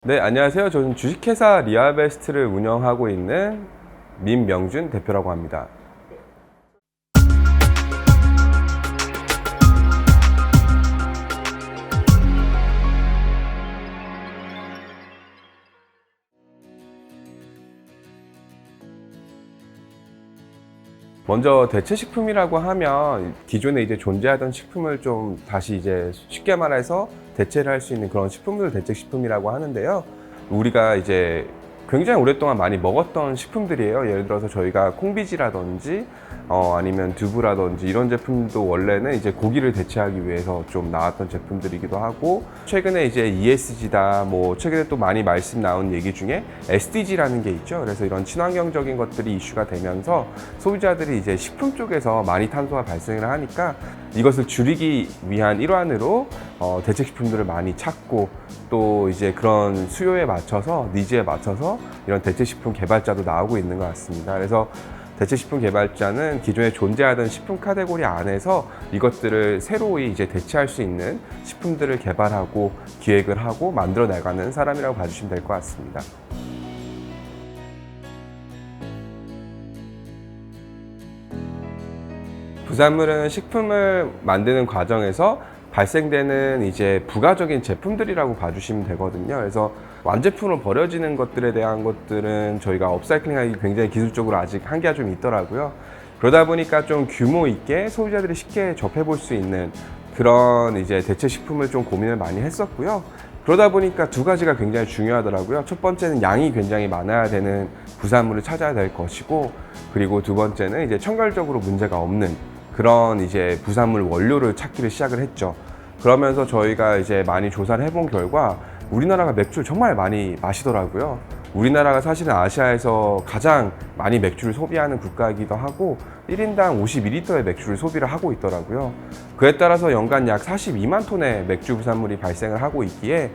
네, 안녕하세요. 저는 주식회사 리아베스트를 운영하고 있는 민명준 대표라고 합니다. 먼저 대체식품이라고 하면 기존에 이제 존재하던 식품을 좀 다시 이제 쉽게 말해서 대체를 할 수 있는 그런 식품을 대체식품이라고 하는데요. 우리가 이제 굉장히 오랫동안 많이 먹었던 식품들이에요. 예를 들어서 저희가 콩비지라든지 아니면 두부라든지 이런 제품도 원래는 이제 고기를 대체하기 위해서 좀 나왔던 제품들이기도 하고, 최근에 이제 ESG다, 뭐 최근에 또 많이 말씀 나온 얘기 중에 SDG라는 게 있죠. 그래서 이런 친환경적인 것들이 이슈가 되면서 소비자들이 이제 식품 쪽에서 많이 탄소가 발생을 하니까 이것을 줄이기 위한 일환으로 대체식품들을 많이 찾고, 또 이제 그런 수요에 맞춰서, 니즈에 맞춰서 이런 대체식품 개발자도 나오고 있는 것 같습니다. 그래서 대체식품 개발자는 기존에 존재하던 식품 카테고리 안에서 이것들을 새로이 이제 대체할 수 있는 식품들을 개발하고 기획을 하고 만들어 나가는 사람이라고 봐주시면 될 것 같습니다. 부산물은 식품을 만드는 과정에서 발생되는 이제 부가적인 제품들이라고 봐주시면 되거든요. 그래서 완제품으로 버려지는 것들에 대한 것들은 저희가 업사이클링하기 굉장히 기술적으로 아직 한계가 좀 있더라고요. 그러다 보니까 좀 규모 있게 소비자들이 쉽게 접해 볼 수 있는 그런 이제 대체 식품을 좀 고민을 많이 했었고요. 그러다 보니까 두 가지가 굉장히 중요하더라고요. 첫 번째는 양이 굉장히 많아야 되는 부산물을 찾아야 될 것이고, 그리고 두 번째는 이제 청결적으로 문제가 없는 그런 이제 부산물 원료를 찾기를 시작을 했죠. 그러면서 저희가 이제 많이 조사를 해본 결과 우리나라가 맥주를 정말 많이 마시더라고요. 우리나라가 사실은 아시아에서 가장 많이 맥주를 소비하는 국가이기도 하고 1인당 52리터의 맥주를 소비를 하고 있더라고요. 그에 따라서 연간 약 42만 톤의 맥주 부산물이 발생을 하고 있기에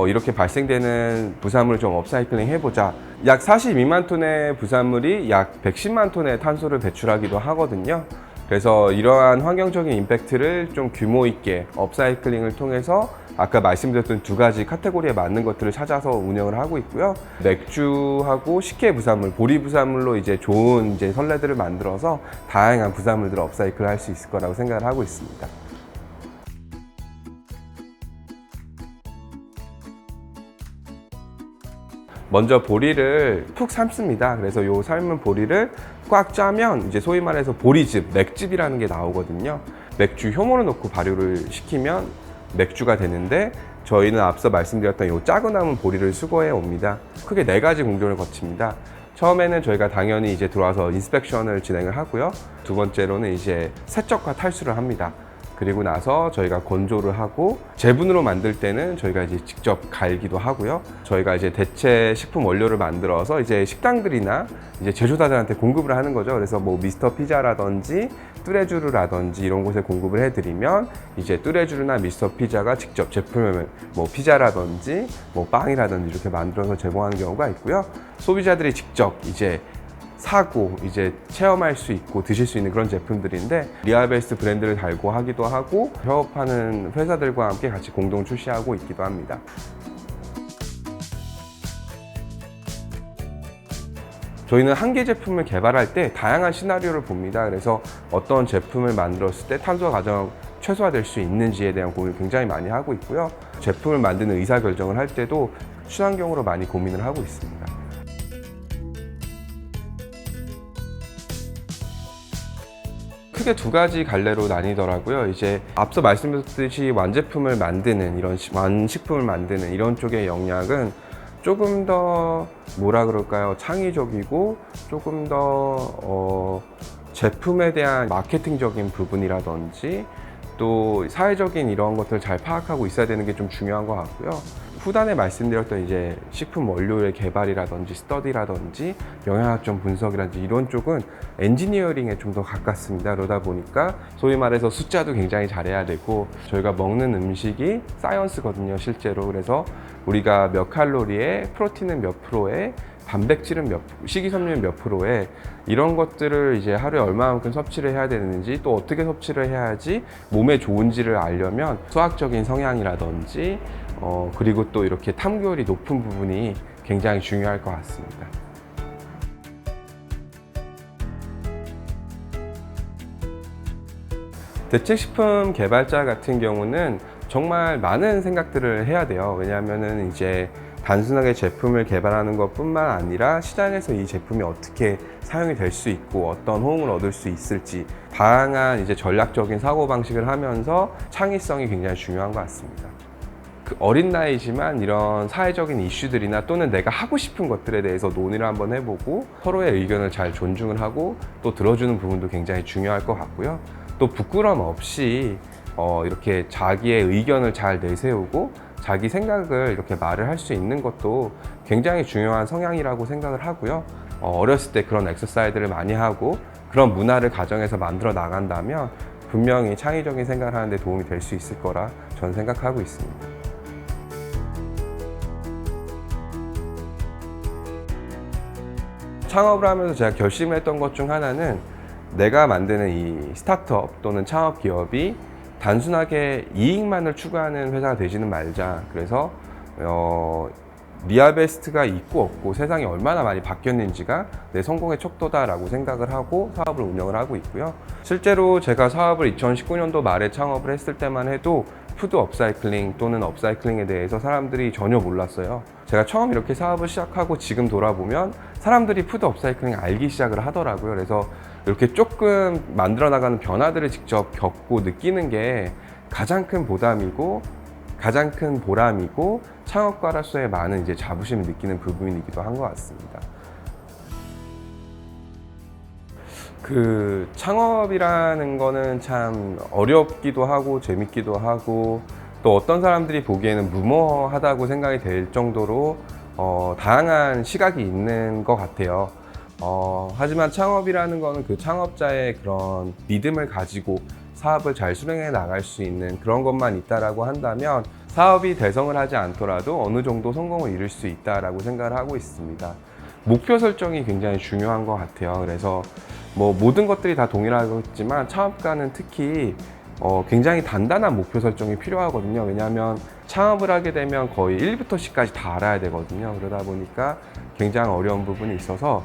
이렇게 발생되는 부산물을 좀 업사이클링 해보자. 약 42만 톤의 부산물이 약 110만 톤의 탄소를 배출하기도 하거든요. 그래서 이러한 환경적인 임팩트를 좀 규모 있게 업사이클링을 통해서 아까 말씀드렸던 두 가지 카테고리에 맞는 것들을 찾아서 운영을 하고 있고요. 맥주하고 식혜 부산물, 보리 부산물로 이제 좋은 이제 선례들을 만들어서 다양한 부산물들을 업사이클 할 수 있을 거라고 생각을 하고 있습니다. 먼저 보리를 푹 삶습니다. 그래서 요 삶은 보리를 꽉 짜면 이제 소위 말해서 보리즙, 맥즙이라는 게 나오거든요. 맥주 효모를 넣고 발효를 시키면 맥주가 되는데, 저희는 앞서 말씀드렸던 요 짜고 남은 보리를 수거해 옵니다. 크게 4가지 공정을 거칩니다. 처음에는 저희가 당연히 이제 들어와서 인스펙션을 진행을 하고요. 두 번째로는 이제 세척과 탈수를 합니다. 그리고 나서 저희가 건조를 하고, 제분으로 만들 때는 저희가 이제 직접 갈기도 하고요. 저희가 이제 대체 식품 원료를 만들어서 이제 식당들이나 이제 제조사들한테 공급을 하는 거죠. 그래서 뭐 미스터 피자라든지 뚜레쥬르라든지 이런 곳에 공급을 해드리면 이제 뚜레쥬르나 미스터 피자가 직접 제품을 뭐 피자라든지 뭐 빵이라든지 이렇게 만들어서 제공하는 경우가 있고요. 소비자들이 직접 이제 사고 이제 체험할 수 있고 드실 수 있는 그런 제품들인데, 리아베스트 브랜드를 달고 하기도 하고 협업하는 회사들과 함께 같이 공동 출시하고 있기도 합니다. 저희는 한 개 제품을 개발할 때 다양한 시나리오를 봅니다. 그래서 어떤 제품을 만들었을 때 탄소 과정 최소화될 수 있는지에 대한 고민을 굉장히 많이 하고 있고요. 제품을 만드는 의사결정을 할 때도 친환경으로 많이 고민을 하고 있습니다. 크게 두 가지 갈래로 나뉘더라고요. 이제 앞서 말씀드렸듯이 완제품을 만드는 이런 완식품을 만드는 이런 쪽의 영역은 조금 더 뭐라 그럴까요? 창의적이고 조금 더 제품에 대한 마케팅적인 부분이라든지 또 사회적인 이런 것들을 잘 파악하고 있어야 되는 게 좀 중요한 것 같고요. 후단에 말씀드렸던 이제 식품 원료의 개발이라든지 스터디라든지 영양학적 분석이라든지 이런 쪽은 엔지니어링에 좀 더 가깝습니다. 그러다 보니까 소위 말해서 숫자도 굉장히 잘해야 되고, 저희가 먹는 음식이 사이언스거든요, 실제로. 그래서 우리가 몇 칼로리에 프로틴은 몇 프로에 단백질은 식이섬유는 몇 프로에 이런 것들을 이제 하루에 얼마만큼 섭취를 해야 되는지, 또 어떻게 섭취를 해야지 몸에 좋은지를 알려면 수학적인 성향이라든지 그리고 또 이렇게 탐구율이 높은 부분이 굉장히 중요할 것 같습니다. 대체식품 개발자 같은 경우는 정말 많은 생각들을 해야 돼요. 왜냐하면은 이제 단순하게 제품을 개발하는 것뿐만 아니라 시장에서 이 제품이 어떻게 사용이 될 수 있고 어떤 호응을 얻을 수 있을지 다양한 이제 전략적인 사고방식을 하면서 창의성이 굉장히 중요한 것 같습니다. 그 어린 나이지만 이런 사회적인 이슈들이나 또는 내가 하고 싶은 것들에 대해서 논의를 한번 해보고 서로의 의견을 잘 존중을 하고 또 들어주는 부분도 굉장히 중요할 것 같고요. 또 부끄럼 없이 이렇게 자기의 의견을 잘 내세우고 자기 생각을 이렇게 말을 할 수 있는 것도 굉장히 중요한 성향이라고 생각을 하고요. 어렸을 때 그런 엑서사이즈를 많이 하고 그런 문화를 가정에서 만들어 나간다면 분명히 창의적인 생각을 하는 데 도움이 될 수 있을 거라 저는 생각하고 있습니다. 창업을 하면서 제가 결심을 했던 것 중 하나는 내가 만드는 이 스타트업 또는 창업 기업이 단순하게 이익만을 추구하는 회사가 되지는 말자. 그래서 리아베스트가 있고 없고 세상이 얼마나 많이 바뀌었는지가 내 성공의 척도다라고 생각을 하고 사업을 운영을 하고 있고요. 실제로 제가 사업을 2019년도 말에 창업을 했을 때만 해도 푸드 업사이클링 또는 업사이클링에 대해서 사람들이 전혀 몰랐어요. 제가 처음 이렇게 사업을 시작하고 지금 돌아보면 사람들이 푸드 업사이클링 알기 시작을 하더라고요. 그래서 이렇게 조금 만들어 나가는 변화들을 직접 겪고 느끼는 게 가장 큰 보람이고 가장 큰 보람이고 창업가로서의 많은 이제 자부심을 느끼는 부분이기도 한 것 같습니다. 그 창업이라는 거는 참 어렵기도 하고 재밌기도 하고 또 어떤 사람들이 보기에는 무모하다고 생각이 될 정도로 다양한 시각이 있는 것 같아요. 하지만 창업이라는 거는 그 창업자의 그런 믿음을 가지고 사업을 잘 수행해 나갈 수 있는 그런 것만 있다라고 한다면 사업이 대성을 하지 않더라도 어느 정도 성공을 이룰 수 있다라고 생각을 하고 있습니다. 목표 설정이 굉장히 중요한 것 같아요. 그래서 뭐 모든 것들이 다 동일하겠지만 창업가는 특히 굉장히 단단한 목표 설정이 필요하거든요. 왜냐하면 창업을 하게 되면 거의 1부터 10까지 다 알아야 되거든요. 그러다 보니까 굉장히 어려운 부분이 있어서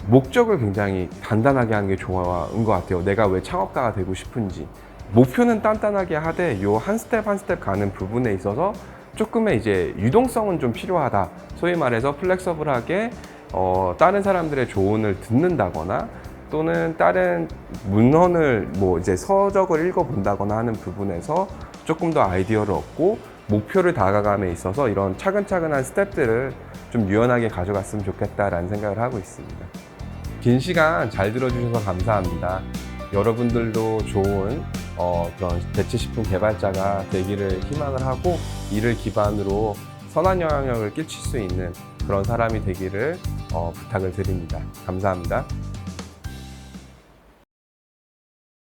목적을 굉장히 단단하게 하는 게 좋은 것 같아요. 내가 왜 창업가가 되고 싶은지. 목표는 단단하게 하되 요 한 스텝 한 스텝 가는 부분에 있어서 조금의 이제 유동성은 좀 필요하다. 소위 말해서 플렉서블하게 다른 사람들의 조언을 듣는다거나 또는 다른 문헌을 뭐 이제 서적을 읽어본다거나 하는 부분에서 조금 더 아이디어를 얻고 목표를 다가감에 있어서 이런 차근차근한 스텝들을 좀 유연하게 가져갔으면 좋겠다라는 생각을 하고 있습니다. 긴 시간 잘 들어주셔서 감사합니다. 여러분들도 좋은 그런 대체식품 개발자가 되기를 희망을 하고 이를 기반으로 선한 영향력을 끼칠 수 있는 그런 사람이 되기를 부탁을 드립니다. 감사합니다.